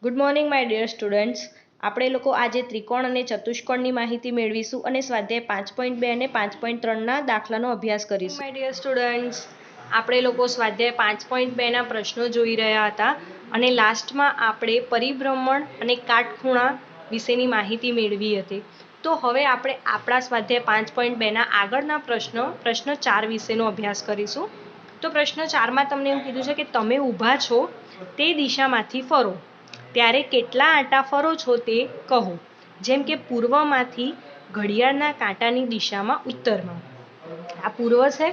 Good morning my dear students. આપણે લોકો આજે ત્રિકોણ અને ચતુષ્કોણની માહિતી મેળવીશું અને સ્વાધ્યાય 5.2 અને 5.3ના દાખલાનો અભ્યાસ કરીશું. માય ડિયર સ્ટુડન્ટ્સ, આપણે લોકો સ્વાધ્યાય 5.2ના પ્રશ્નો જોઈ રહ્યા હતા અને લાસ્ટમાં આપણે પરિભ્રમણ અને કાટખૂણા વિશેની માહિતી મેળવી હતી. તો હવે આપણે આપણા સ્વાધ્યાય 5.2ના આગળના પ્રશ્ન 4 વિશેનો અભ્યાસ કરીશું. તો પ્રશ્ન 4માં તમને એવું કીધું છે કે તમે ઊભા છો તે દિશામાંથી ફરો ત્યારે કેટલા આંટા ફરો છો તે કહો. જેમ કે પૂર્વમાંથી ઘડિયાળના કાંટાની દિશામાં ઉત્તરમાં. આ પૂર્વ છે,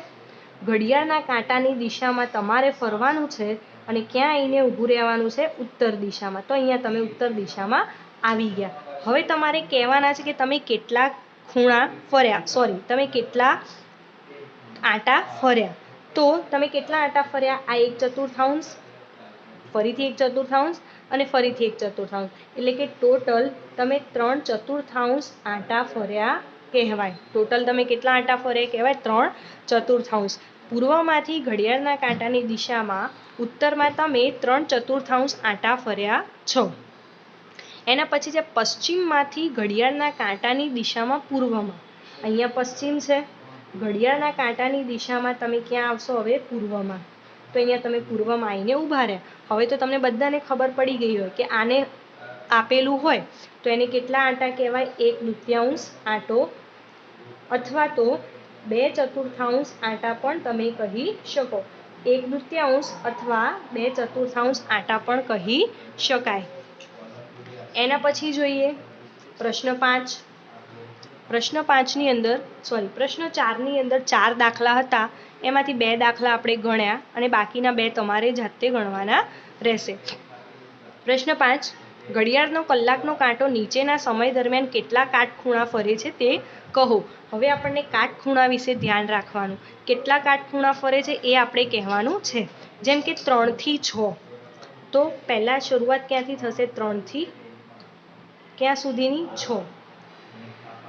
ઘડિયાળના કાંટાની દિશામાં તમારે ફરવાનું છે અને ક્યાં આવીને ઊભું રહેવાનું છે? ઉત્તર દિશામાં. તો અહીંયા તમે ઉત્તર દિશામાં આવી ગયા. હવે તમારે કહેવાના છે કે તમે કેટલા ખૂણા ફર્યા, તમે કેટલા આંટા ફર્યા. તો તમે કેટલા આંટા ફર્યા? આ 1/4, ફરીથી 1/4 અને ફરીથી 1/4, એટલે કે ટોટલ તમે 3/4 આંટા ફર્યા કહેવાય. ટોટલ તમે કેટલા આંટા ફર્યા કહેવાય? 3/4. પૂર્વમાંથી ઘડિયાળના કાંટાની દિશામાં ઉત્તરમાં તમે 3/4 આંટા ફર્યા છો. એના પછી છે પશ્ચિમમાંથી ઘડિયાળના કાંટાની દિશામાં પૂર્વમાં. અહીંયા પશ્ચિમ છે, ઘડિયાળના કાંટાની દિશામાં તમે ક્યાં આવશો? હવે પૂર્વમાં. તો અહીંયા તમે પૂર્વમાં આવીને ઊભા રહ્યા. હવે તો તમને બધાને ખબર પડી ગઈ હોય કે આને આપેલું હોય તો એને કેટલા આંટા કહેવાય? 1/2 આંટો અથવા તો 2/4 આંટા પણ તમે કહી શકો. 1/2 અથવા 2/4 આંટા પણ કહી શકાય. એના પછી જોઈએ પ્રશ્ન 5. પ્રશ્ન 5ની અંદર પ્રશ્ન 4ની અંદર 4 દાખલા હતા. એમાંથી 2 દાખલા આપણે ગણ્યા અને બાકીના 2 તમારે જાતે ગણવાના રહેશે. પ્રશ્ન 5. ઘડિયાળનો કલાકનો કાંટો નીચેના સમય દરમિયાન કેટલા કાટખૂણા ફરે છે તે કહો. હવે આપણને કાટખૂણા વિશે ધ્યાન રાખવાનું. કેટલા કાટખૂણા ફરે છે એ આપણે કહેવાનું છે. જેમ કે 3 થી 6. તો પહેલાં શરૂઆત ક્યાંથી થશે? 3 થી ક્યાં સુધીની? 6.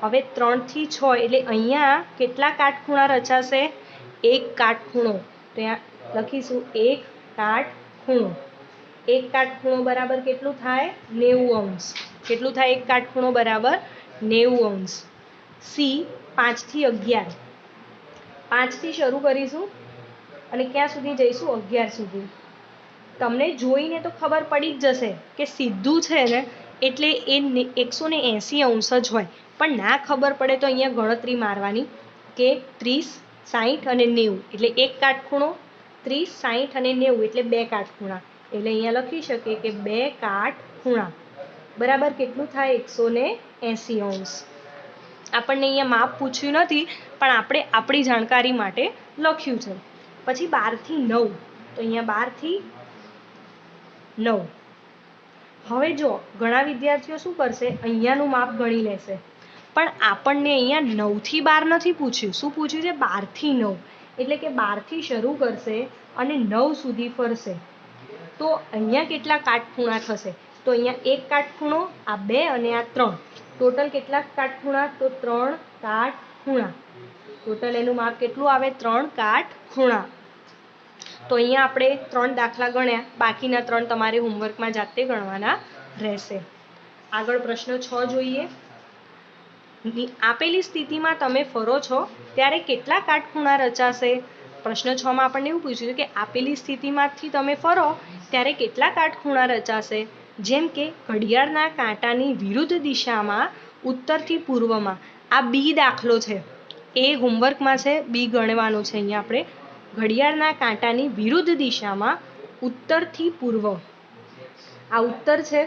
હવે 3 થી 6 એટલે અહીંયા કેટલા કાટખૂણા રચાશે? 1 કાટખૂણો. તો અહીંયા લખીશું 1 કાટખૂણો. 1 કાટખૂણો બરાબર કેટલું થાય? 90°. કેટલું થાય 1 કાટખૂણો બરાબર? 90°. સી 5 થી 11. 5 થી શરૂ કરીશું અને ક્યાં સુધી જઈશું? 11 સુધી. તમને જોઈને તો ખબર પડી જ જશે કે સીધું છે ને એટલે એ 180° જ હોય. પણ ના ખબર પડે તો અહીંયા ગણતરી મારવાની કે 30, 60 અને 90 એટલે 1 કાટખૂણો, 30, 60 અને 90 એટલે 2 કાટખૂણા. એટલે અહીંયા લખી શકીએ કે 2 કાટખૂણા બરાબર કેટલું થાય? 180°. આપણને અહીંયા માપ પૂછ્યું નથી પણ આપણે આપણી જાણકારી માટે લખ્યું છે. પછી 12 થી 9. તો અહીંયા 12 થી 9. હવે જો ઘણા વિદ્યાર્થીઓ શું કરશે? અહીંયાનું માપ ગણી લેશે. પણ આપણને અહીંયા 9 થી 12 નથી પૂછ્યું. શું પૂછ્યું છે? 12 થી 9. એટલે કે 12 થી શરૂ કરશે અને 9 સુધી ફરશે. તો અહીંયા કેટલા કાટખૂણા થશે? તો અહીંયા 1 કાટખૂણો, આ 2 અને આ 3. ટોટલ કેટલા કાટખૂણા? તો 3 કાટખૂણા. ટોટલ એનું માપ કેટલું આવે? 3 કાટખૂણા. તો અહીંયા આપણે 3 દાખલા ગણ્યા. બાકીના 3 તમારે હોમવર્કમાં જાતે ગણવાના રહેશે. આગળ પ્રશ્ન 6 જોઈએ. આપેલી સ્થિતિમાં તમે ફરો છો ત્યારે કેટલા કાટખૂણા રચાશે? પ્રશ્ન 6માં આપણને એવું પૂછ્યું છે કે આપેલી સ્થિતિમાંથી તમે ફરો ત્યારે કેટલા કાટખૂણા રચાશે? જેમ કે ઘડિયાળના કાંટાની વિરુદ્ધ દિશામાં ઉત્તરથી પૂર્વમાં. આ બી દાખલો છે, એ હોમવર્કમાં છે. બી ગણવાનું છે અહીંયા આપણે. ઘડિયાળના કાંટાની વિરુદ્ધ દિશામાં ઉત્તરથી પૂર્વ. આ ઉત્તર છે,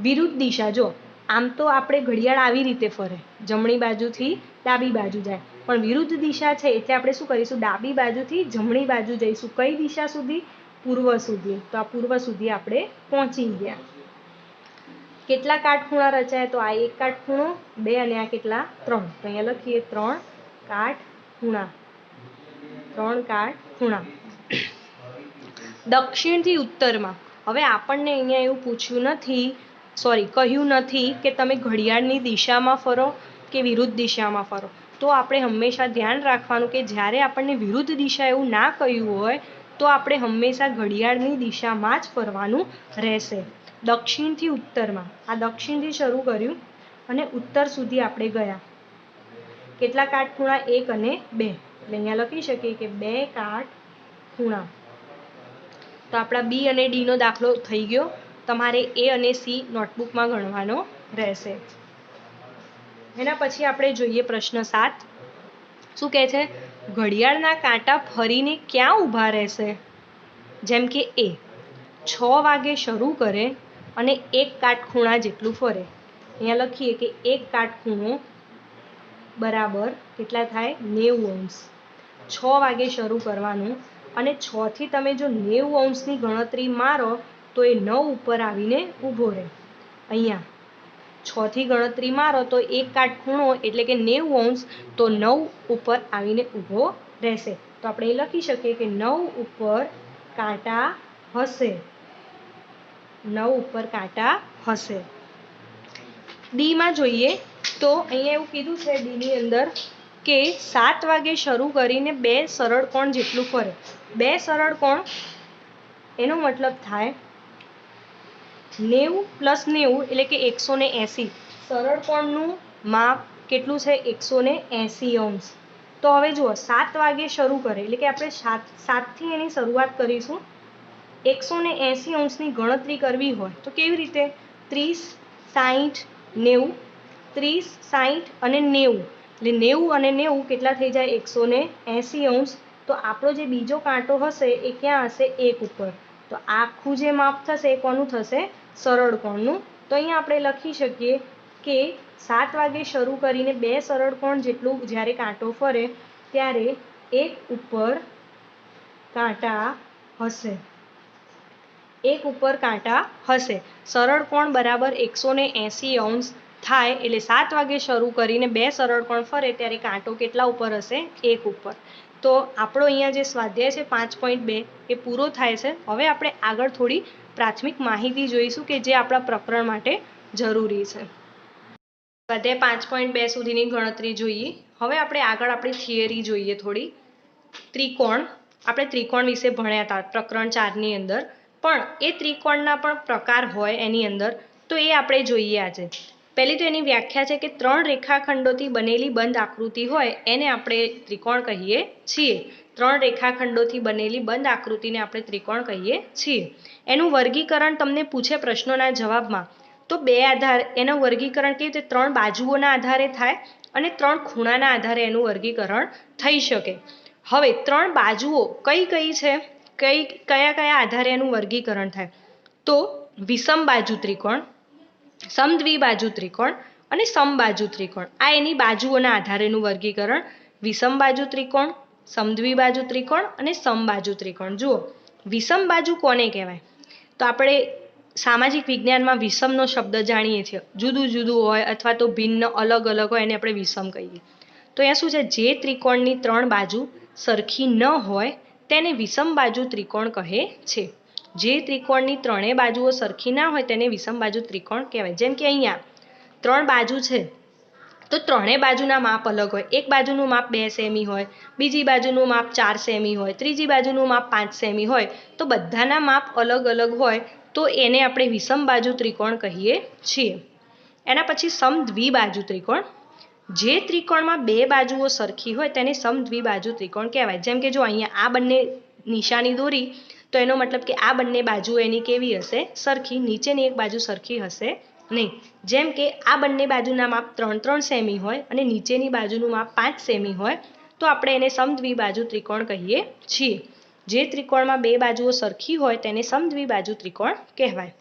વિરુદ્ધ દિશા. જો આમ તો આપણે ઘડિયાળ આવી રીતે ફરે, જમણી બાજુથી ડાબી બાજુ જાય, પણ વિરુદ્ધ દિશા છે એટલે આપણે શું કરીશું? ડાબી બાજુથી જમણી બાજુ જઈશું. કઈ દિશા સુધી? પૂર્વ સુધી. તો આ પૂર્વ સુધી આપણે પહોંચી ગયા. કેટલા કાટખૂણા રચાય? તો આ 1 કાટખૂણો, 2 અને આ કેટલા? 3. તો અહીંયા લખીએ 3 કાટખૂણા. 3 કાટખૂણા. દક્ષિણથી ઉત્તરમાં. હવે આપણને અહીંયા એવું પૂછ્યું નથી, કહ્યું નથી કે તમે ઘડિયાળની દિશામાં ફરો કે વિરુદ્ધ દિશામાં ફરો. તો આપણે હંમેશા ધ્યાન રાખવાનું કે જ્યારે આપણને વિરુદ્ધ દિશા એવું ના કહ્યું હોય તો આપણે હંમેશા ઘડિયાળની દિશામાં જ ફરવાનું રહેશે. દક્ષિણથી ઉત્તરમાં, આ દક્ષિણથી શરૂ કર્યું અને ઉત્તર સુધી આપણે ગયા. કેટલા કાટખૂણા? 1 અને 2. એટલે અહીંયા લખી શકીએ કે 2 કાટખૂણા. તો આપણા બી અને ડી નો દાખલો થઈ ગયો. તમારે એ અને સી નોટબુકમાં ગણવાનો રહેશે. એના પછી આપણે જોઈએ પ્રશ્ન 7. શું કહે છે? ઘડિયાળના કાંટા ફરીને ક્યાં ઊભા રહેશે? જેમ કે એ 6 વાગે શરૂ કરે અને 1 કાટખૂણા જેટલું ફરે. અહીંયા લખીએ કે 1 કાટખૂણો બરાબર કેટલા થાય? 90 અંશ. 6 વાગે શરૂ કરવાનું અને 6 થી તમે જો 90 અંશની ગણતરી મારો તો એ 9 ઉપર આવીને ઊભો રહે. અહીંયા 6 થી ગણતરી મારો તો 1 કાટખૂણો એટલે કે 90 અંશ, તો 9 ઉપર આવીને ઊભો રહેશે. તો આપણે એ લખી શકીએ કે 9 ઉપર કાંટા હશે. 9 ઉપર કાંટા હશે. ડી માં જોઈએ તો અહીંયા એવું કીધું છે ડી ની અંદર કે 7 વાગે શરૂ કરીને 2 સરળ કોણ જેટલું ફરે. 2 સરળ કોણ એનો મતલબ થાય 90 + 90 એટલે કે 180. સરળ કોણનું માપ કેટલું છે? 180 અંશ. તો હવે જુઓ 7 વાગે શરૂ કરે એટલે કે આપણે 7 થી એની શરૂઆત કરીશું. 180 અંશની ગણતરી કરવી હોય તો કેવી રીતે? 30, 60, 90. 30, 60 અને 90 એટલે 90 અને 90 કેટલા થઈ જાય? 180 અંશ. તો આપણો જે બીજો કાંટો હશે એ ક્યાં હશે? 1 ઉપર. તો આખું જે માપ થશે એ કોનું થશે? સરળ કોણનું. તો અહીંયા આપણે લખી શકીએ કે 7 વાગે શરૂ કરીને 2 સરળ કોણ જેટલું જ્યારે કાંટો ફરે ત્યારે 1 ઉપર કાંટા હશે. 1 ઉપર કાંટા હશે. સરળ કોણ બરાબર 180 અંશ થાય એટલે 7 વાગે શરૂ કરીને 2 સરળ કોણ ફરે ત્યારે કાંટો કેટલા ઉપર હશે? 1 ઉપર. તો આપણો અહીંયા જે સ્વાધ્યાય છે 5.2 એ પૂરો થાય છે. હવે આપણે આગળ થોડી પ્રાથમિક માહિતી જોઈશું કે જે આપણા પ્રકરણ માટે જરૂરી છે. સ્વાધ્યાય 5.2 સુધીની ગણતરી જોઈએ. હવે આપણે આગળ આપણી થિયરી જોઈએ થોડી. ત્રિકોણ, આપણે ત્રિકોણ વિશે ભણ્યા હતા પ્રકરણ 4 ની અંદર, પણ એ ત્રિકોણના પણ પ્રકાર હોય એની અંદર, તો એ આપણે જોઈએ આજે. પહેલી તો એની વ્યાખ્યા છે કે 3 રેખાખંડોથી બનેલી બંધ આકૃતિ હોય એને આપણે ત્રિકોણ કહીએ છીએ. 3 રેખાખંડોથી બનેલી બંધ આકૃતિને આપણે ત્રિકોણ કહીએ છીએ. એનું વર્ગીકરણ તમને પૂછે પ્રશ્નોના જવાબમાં તો 2 આધાર એનું વર્ગીકરણ કેવી રીતે? 3 બાજુઓના આધારે થાય અને 3 ખૂણાના આધારે એનું વર્ગીકરણ થઈ શકે. હવે 3 બાજુઓ કઈ કઈ છે? કયા આધારે એનું વર્ગીકરણ થાય? તો વિષમ બાજુ ત્રિકોણ, સમદ્વિબાજુ ત્રિકોણ અને સમબાજુ ત્રિકોણ. આ એની બાજુઓના આધારેનું વર્ગીકરણ. વિષમ બાજુ ત્રિકોણ, સમદ્વિબાજુ ત્રિકોણ અને સમબાજુ ત્રિકોણ. જુઓ વિષમ બાજુ કોને કહેવાય? તો આપણે સામાજિક વિજ્ઞાનમાં વિષમનો શબ્દ જાણીએ છીએ. જુદું જુદું હોય અથવા તો ભિન્ન અલગ અલગ હોય એને આપણે વિષમ કહીએ. તો અહીંયા શું છે? જે ત્રિકોણની 3 બાજુ સરખી ન હોય તેને વિષમ બાજુ ત્રિકોણ કહે છે. જે ત્રિકોણની 3 બાજુઓ સરખી ના હોય તેને વિષમ બાજુ ત્રિકોણ કહેવાય. જેમ કે અહીંયા 3 બાજુ છે તો 3 બાજુના માપ અલગ હોય. એક બાજુનું માપ 2 સેમી હોય, બીજી બાજુનું માપ 4 સેમી હોય, ત્રીજી બાજુનું માપ 5 સેમી હોય. તો બધાના માપ અલગ અલગ હોય તો એને આપણે વિષમ બાજુ ત્રિકોણ કહીએ છીએ. એના પછી સમદ્વિબાજુ ત્રિકોણ. જે ત્રિકોણમાં 2 બાજુઓ સરખી હોય તેને સમદ્વિબાજુ ત્રિકોણ કહેવાય. જેમ કે જો અહીંયા આ બંને નિશાની દોરી તો એનો મતલબ કે આ બંને બાજુઓ એની કેવી હશે? સરખી. નીચેની એક બાજુ સરખી હશે નહીં. જેમ કે આ બંને બાજુના માપ 3-3 સેમી હોય અને નીચેની બાજુનું માપ 5 સેમી હોય તો આપણે એને સમદ્વિબાજુ ત્રિકોણ કહીએ છીએ. જે ત્રિકોણમાં 2 બાજુઓ સરખી હોય તેને સમદ્વિબાજુ ત્રિકોણ કહેવાય.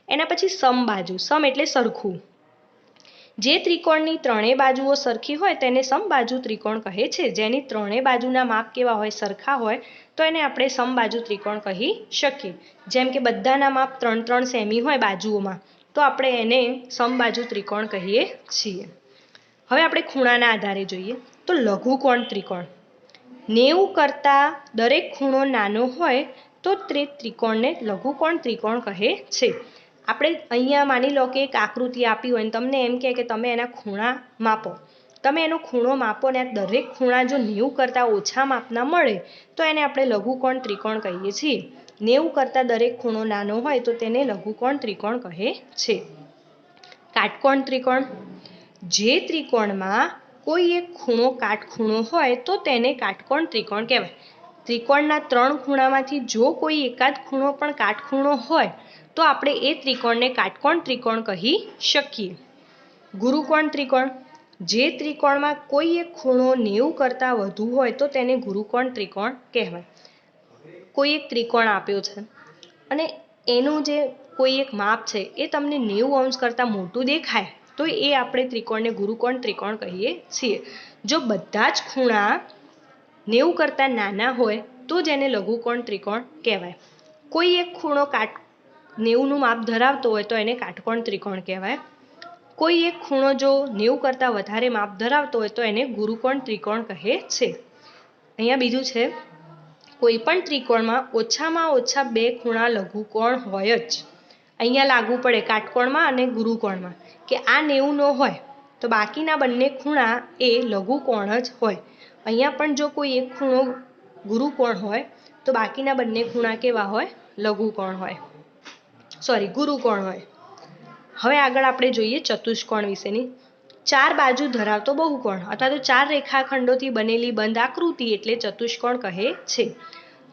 એના પછી સમબાજુ. સમ એટલે સરખું. જે ત્રિકોણની 3 બાજુઓ સરખી હોય તેને સમબાજુ ત્રિકોણ કહે છે. જેની 3 બાજુના માપ કેવા હોય? સરખા હોય તો એને આપણે સમબાજુ ત્રિકોણ કહી શકીએ. જેમ કે બધાના માપ 3-3 સેમી હોય બાજુઓમાં તો આપણે એને સમબાજુ ત્રિકોણ કહીએ છીએ. હવે આપણે ખૂણાના આધારે જોઈએ તો લઘુકોણ ત્રિકોણ. 90 કરતાં દરેક ખૂણો નાનો હોય તો તે ત્રિકોણને લઘુકોણ ત્રિકોણ કહે છે. આપણે અહીંયા માની લો કે એક આકૃતિ આપી હોય અને તમને એમ કહે કે તમે એના ખૂણા માપો. તમે એનો ખૂણો માપો ને દરેક ખૂણા જો 90 કરતાં ઓછા માપના મળે તો એને આપણે લઘુકોણ ત્રિકોણ કહીએ છીએ. 90 કરતાં દરેક ખૂણો નાનો હોય તો તેને લઘુકોણ ત્રિકોણ કહે છે. કાટકોણ ત્રિકોણ, જે ત્રિકોણમાં કોઈ એક ખૂણો કાટખૂણો હોય તો તેને કાટકોણ ત્રિકોણ કહેવાય. ત્રિકોણના 3 ખૂણામાંથી જો કોઈ એકાદ ખૂણો પણ કાટખૂણો હોય તો આપણે એ ત્રિકોણને કાટકોણ ત્રિકોણ કહી શકીએ. ગુરુકોણ ત્રિકોણ, જે ત્રિકોણમાં કોઈ એક ખૂણો 90 કરતાં વધુ હોય તો તેને ગુરુકોણ ત્રિકોણ કહેવાય. કોઈ એક ત્રિકોણ આપ્યો છે અને એનું જે કોઈ એક માપ છે એ તમને 90 અંશ કરતાં મોટું દેખાય તો એ આપણે ત્રિકોણને ગુરુકોણ ત્રિકોણ કહીએ છીએ. જો બધા જ ખૂણા 90 કરતાં નાના હોય તો જ એને લઘુકોણ ત્રિકોણ કહેવાય. કોઈ એક ખૂણો 90નું માપ ધરાવતો હોય તો એને કાટકોણ ત્રિકોણ કહેવાય. કોઈ એક ખૂણો જો 90 કરતાં વધારે માપ ધરાવતો હોય તો એને ગુરુકોણ ત્રિકોણ કહે છે. અહીંયા બીજું છે, કોઈ પણ ત્રિકોણમાં ઓછામાં ઓછા 2 ખૂણા લઘુકોણ હોય જ. અહીંયા લાગુ પડે કાટકોણમાં અને ગુરુકોણમાં કે આ 90 નો હોય તો બાકીના બંને ખૂણા એ લઘુકોણ જ હોય. અહીંયા પણ જો કોઈ એક ખૂણો ગુરુકોણ હોય તો બાકીના બંને ખૂણા કેવા હોય? લઘુકોણ હોય, ગુરુકોણ હોય. હવે આગળ આપણે જોઈએ ચતુષ્કોણ વિશેની. 4 બાજુ ધરાવતો બહુકોણ અથવા તો 4 રેખાખંડોથી બનેલી બંધ આકૃતિ એટલે ચતુષ્કોણ કહે છે.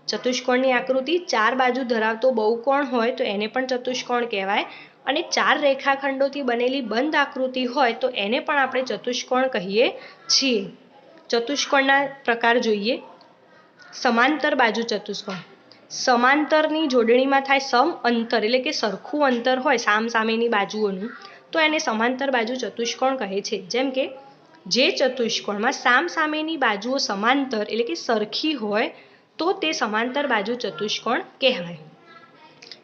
ચતુષ્કોણની આકૃતિ 4 બાજુ ધરાવતો બહુકોણ હોય તો એને પણ ચતુષ્કોણ કહેવાય અને 4 રેખાખંડોથી બનેલી બંધ આકૃતિ હોય તો એને પણ આપણે ચતુષ્કોણ કહીએ છીએ. ચતુષ્કોણના પ્રકાર જોઈએ. સમાંતર બાજુ ચતુષ્કોણ, સમાંતરની જોડણીમાં થાય સમ અંતર એટલે કે સરખું અંતર હોય સામસામેની બાજુઓનું તો એને સમાંતર બાજુ ચતુષ્કોણ કહે છે. જેમ કે જે ચતુષ્કોણમાં સામસામેની બાજુઓ સમાંતર એટલે કે સરખી હોય તો તે સમાંતર બાજુ ચતુષ્કોણ કહેવાય.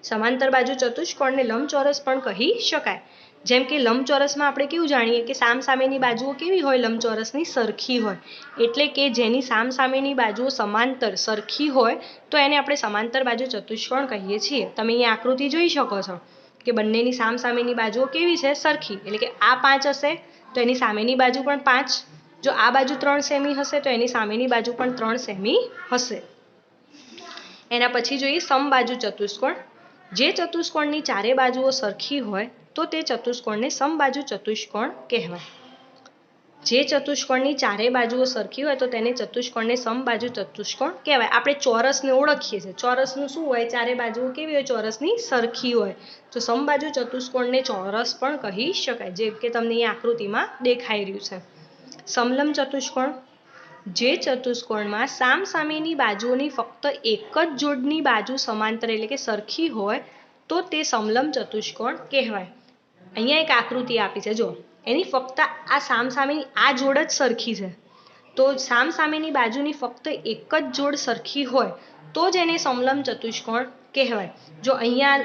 સમાંતર બાજુ ચતુષ્કોણને લંબચોરસ પણ કહી શકાય. જેમ કે લંબચોરસમાં આપણે કેવું જાણીએ કે સામસામેની બાજુઓ કેવી હોય? લંબચોરસની સરખી હોય. એટલે કે જેની સામસામેની બાજુઓ સમાંતર સરખી હોય તો એને આપણે સમાંતર બાજુ ચતુષ્કોણ કહીએ છીએ. તમે અહીંયા આકૃતિ જોઈ શકો છો કે બંનેની સામસામેની બાજુઓ કેવી છે? સરખી. એટલે કે આ 5 હશે તો એની સામેની બાજુ પણ 5. જો આ બાજુ 3 સેમી હશે તો એની સામેની બાજુ પણ 3 સેમી હશે. એના પછી જોઈએ સમબાજુ ચતુષ્કોણ. જે ચતુષ્કોણની ચારે બાજુઓ સરખી હોય તો તે ચતુષ્કોણને સમબાજુ ચતુષ્કોણ કહેવાય. જે ચતુષ્કોણની ચારે બાજુઓ સરખી હોય તો તેને ચતુષ્કોણને સમબાજુ ચતુષ્કોણ કહેવાય. આપણે ચોરસને ઓળખીએ છીએ. ચોરસનું શું હોય? ચારે બાજુઓ કેવી હોય? ચોરસની સરખી હોય. તો સમબાજુ ચતુષ્કોણને ચોરસ પણ કહી શકાય, જેમ કે તમને અહીં આકૃતિમાં દેખાઈ રહ્યું છે. સમલંબ ચતુષ્કોણ, જે ચતુષ્કોણમાં સામસામેની બાજુઓની ફક્ત એક જ જોડની બાજુ સમાંતર એટલે કે સરખી હોય તો તે સમલંબ ચતુષ્કોણ કહેવાય. અહીંયા એક આકૃતિ આપી છે, જો એની ફક્ત આ સામસામેની આ જોડ જ સરખી છે તો સામસામેની બાજુની ફક્ત એક જ જોડ સરખી હોય તો જ એને સમલંબ ચતુષ્કોણ કહેવાય. જો અહીંયા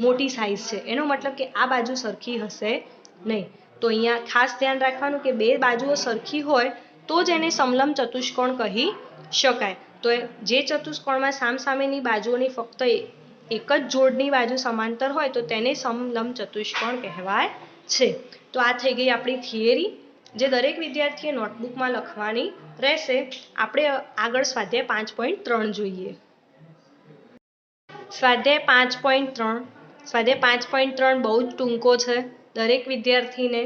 મોટી સાઈઝ છે એનો મતલબ કે આ બાજુ સરખી હશે નહીં. તો અહીંયા ખાસ ધ્યાન રાખવાનું કે 2 બાજુઓ સરખી હોય તો જ એને સમલંબ ચતુષ્કોણ કહી શકાય. તો જે ચતુષ્કોણમાં સામસામેની બાજુઓની ફક્ત એક જ જોડની બાજુ સમાંતર હોય તો તેને સમલંબ ચતુષ્કોણ કહેવાય છે. તો આ થઈ ગઈ આપણી થિયરી, જે દરેક વિદ્યાર્થીએ નોટબુકમાં લખવાની રહેશે. આપણે આગળ સ્વાધ્યાય 5.3 જોઈએ. સ્વાધ્યાય 5.3. સ્વાધ્યાય 5.3 બહુ જ ટૂંકો છે. દરેક વિદ્યાર્થીને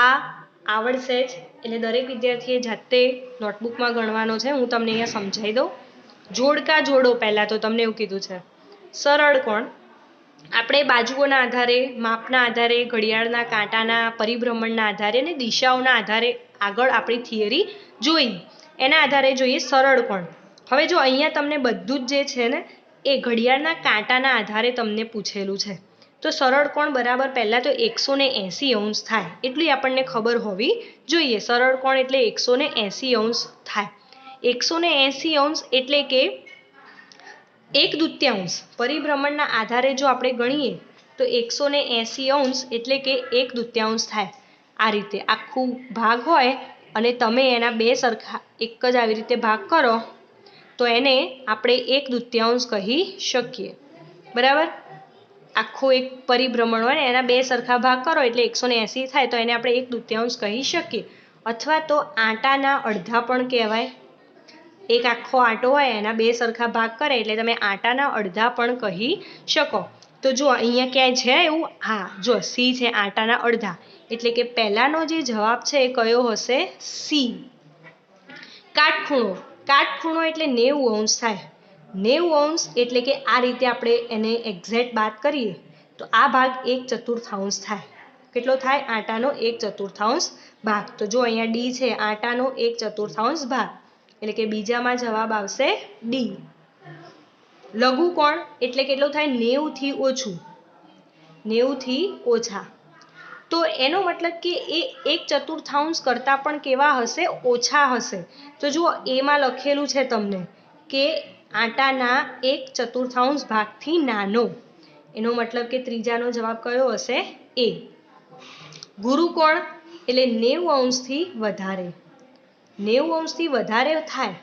આ આવડશે જ, એટલે દરેક વિદ્યાર્થીએ જાતે નોટબુકમાં ગણવાનો છે. હું તમને અહીંયા સમજાવી દઉં. જોડકા જોડો. પહેલાં તો તમને એવું કીધું છે. સરળ કોણ, આપણે બાજુઓના આધારે, માપના આધારે, ઘડિયાળના કાંટાના પરિભ્રમણના આધારે અને દિશાઓના આધારે આગળ આપણી થિયરી જોઈ. એના આધારે જોઈએ સરળ કોણ. હવે જો અહીંયા તમને બધું જ જે છે ને એ ઘડિયાળના કાંટાના આધારે તમને પૂછેલું છે તો સરળ કોણ બરાબર પહેલાં તો 180 અંશ થાય એટલી આપણને ખબર હોવી જોઈએ. સરળ કોણ એટલે 180 અંશ થાય. 180 અંશ એટલે કે 1/2. પરિભ્રમણના આધારે જો આપણે ગણીએ તો 180 અંશ એટલે કે 1/2 થાય. આ રીતે આખું ભાગ હોય અને તમે એના 2 સરખા એક જ આવી રીતે ભાગ કરો તો એને આપણે 1/2 કહી શકીએ. બરાબર? આખું એક પરિભ્રમણ હોય ને એના 2 સરખા ભાગ કરો એટલે 180 થાય તો એને આપણે 1/2 કહી શકીએ. અથવા તો આટાના અડધા પણ કહેવાય. એક આખો આંટો હોય એના બે સરખા ભાગ કરે એટલે તમે આંટાના અડધા પણ કહી શકો. તો જો અહીંયા ક્યાંય છે એવું? હા, જો સી છે, આંટાના અડધા, એટલે કે પહેલાનો જે જવાબ છે એ કયો હશે? સી. કાટખૂણો. કાટખૂણો એટલે 90° થાય. 90° એટલે કે આ રીતે આપણે એને એક્ઝેક્ટ બાદ કરીએ તો આ ભાગ 1/4 થાય. કેટલો થાય? આંટાનો 1/4 ભાગ. તો જો અહીંયા ડી છે, આંટાનો 1/4 ભાગ, એટલે કે બીજામાં જવાબ આવશે ડી. લઘુકોણ એટલે કેટલો થાય? 90 થી ઓછું. 90 થી ઓછા. તો એનો મતલબ કે એ 1/4 કરતાં પણ કેવા હશે? ઓછા હશે. તો જુઓ એમાં લખેલું છે તમને કે આંટાના 1/4 ભાગથી નાનો. એનો મતલબ કે ત્રીજાનો જવાબ કયો હશે? એ. ગુરુકોણ એટલે 90° થી વધારે. 90° થી વધારે થાય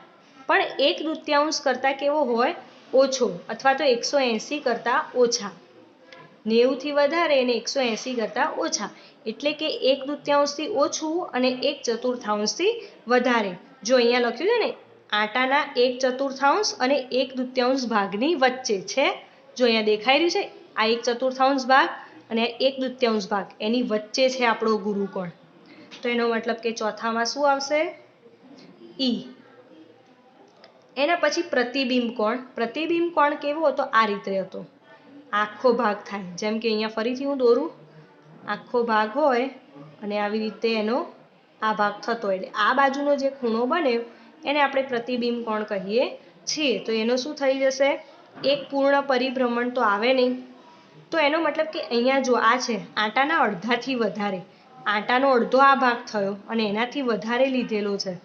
પણ 1/2 કરતાં કેવો હોય? ઓછો, અથવા તો 180 કરતાં ઓછા. 90 થી વધારે અને 180 કરતાં ઓછા, એટલે કે 1/2 થી ઓછું અને 1/4 થી વધારે. જો અહીંયા લખ્યું છે ને આંટાના 1/4 અને 1/2 ભાગની વચ્ચે છે. જો અહીંયા દેખાઈ રહ્યું છે આ 1/4 ભાગ અને 1/2 ભાગ એની વચ્ચે છે આપણો ગુરુકોણ. તો એનો મતલબ કે ચોથામાં શું આવશે? ઈ. એના પછી પ્રતિબિંબ કોણ. પ્રતિબિંબ કોણ કેવો હતો? આ રીતે હતો. આખો ભાગ થાય, જેમ કે અહીંયા ફરીથી હું દોરું, આખો ભાગ હોય અને આવી રીતે એનો આ ભાગ થતો હોય, એટલે આ બાજુનો જે ખૂણો બને એને આપણે પ્રતિબિંબ કોણ કહીએ છીએ. તો એનો શું થઈ જશે? એક પૂર્ણ પરિભ્રમણ તો આવે નહીં. તો એનો મતલબ કે અહીંયા જો આ છે આંટાના અડધાથી વધારે, આંટાનો અડધો આ ભાગ થયો અને એનાથી વધારે લીધેલો છે,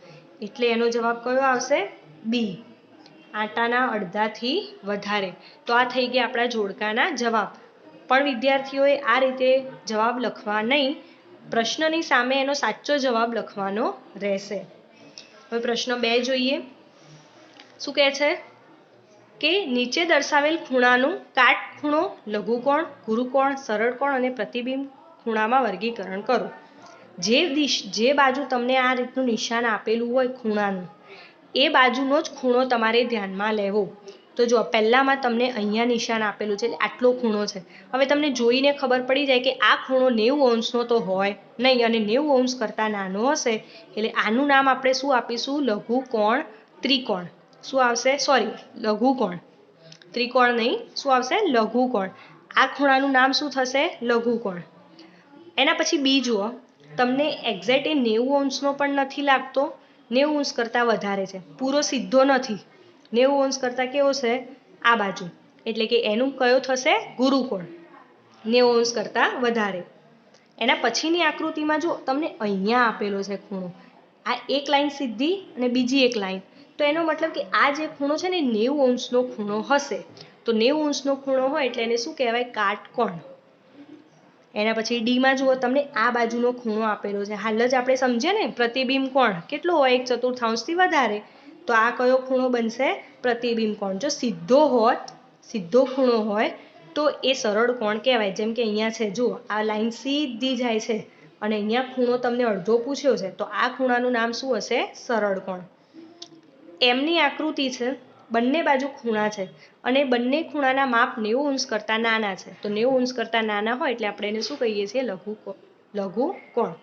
એટલે એનો જવાબ કયો આવશે? બી. આંટાના અડધાથી વધારે. તો આ થઈ ગયા આપણા જોડકાના જવાબ. પણ વિદ્યાર્થીઓએ આ રીતે જવાબ લખવા નહીં, પ્રશ્નની સામે એનો સાચો જવાબ લખવાનો રહેશે. હવે પ્રશ્ન 2 જોઈએ. શું કહે છે કે નીચે દર્શાવેલ ખૂણાનું કાટખૂણો, લઘુકોણ, ગુરુકોણ, સરળ કોણ અને પ્રતિબિંબ ખૂણામાં વર્ગીકરણ કરો. જે બાજુ તમને આ રીતનું નિશાન આપેલું હોય ખૂણાનું, એ બાજુનો જ ખૂણો તમારે ધ્યાનમાં લેવો. તો જો પહેલામાં તમને અહીંયા નિશાન આપેલું છે, આટલો ખૂણો છે. હવે તમને જોઈને ખબર પડી જાય કે આ ખૂણો 90° તો હોય નહીં અને 90° કરતાં નાનો હશે, એટલે આનું નામ આપણે શું આપીશું? લઘુકોણ ત્રિકોણ. શું આવશે? સોરી, લઘુકોણ. ત્રિકોણ નહીં, શું આવશે? લઘુકોણ. આ ખૂણાનું નામ શું થશે? લઘુકોણ. એના પછી બી જુઓ, તમને એક્ઝેક્ટ એ 90° પણ નથી લાગતો, 90° કરતાં વધારે છે, પૂરો સીધો નથી, 90° કરતાં કેવો છે? આ બાજુ, એટલે કે એનું કયો થશે? ગુરુકોણ. 90° કરતાં વધારે. એના પછીની આકૃતિમાં જો તમને અહીંયા આપેલો છે ખૂણો, આ એક લાઈન સીધી અને બીજી એક લાઈન, તો એનો મતલબ કે આ જે ખૂણો છે ને 90°નો ખૂણો હશે. તો 90°નો ખૂણો હોય એટલે એને શું કહેવાય? કાટકોણ. એના પછી ડીમાં જુઓ, તમને આ બાજુનો ખૂણો આપેલો છે, હાલ જ આપણે સમજીએ ને પ્રતિબિંબ કોણ કેટલો હોય? 1/4 થી વધારે. તો આ કયો ખૂણો બનશે? પ્રતિબિંબ કોણ. જો સીધો હોત, સીધો ખૂણો હોય તો એ સરળ કોણ કહેવાય. જેમ કે અહીંયા છે, જુઓ આ લાઈન સીધી જાય છે અને અહીંયા ખૂણો તમને અડધો પૂછ્યો છે, તો આ ખૂણાનું નામ શું હશે? સરળ કોણ. એમની આકૃતિ છે, બંને બાજુ ખૂણા છે અને બંને ખૂણાના માપ 90° કરતાં નાના છે. તો 90° કરતાં નાના હોય એટલે આપણે એને શું કહીએ છીએ? લઘુકોણ.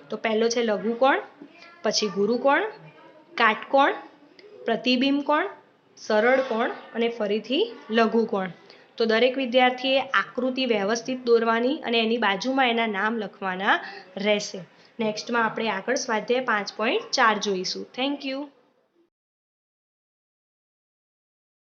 તો પહેલો છે લઘુકોણ, પછી ગુરુકોણ, કાટકોણ, પ્રતિબિંબ કોણ, સરળ કોણ અને ફરીથી લઘુકોણ. તો દરેક વિદ્યાર્થીએ આકૃતિ વ્યવસ્થિત દોરવાની અને એની બાજુમાં એના નામ લખવાના રહેશે. નેક્સ્ટમાં આપણે આગળ સ્વાધ્યાય 5.4 જોઈશું. Thank you.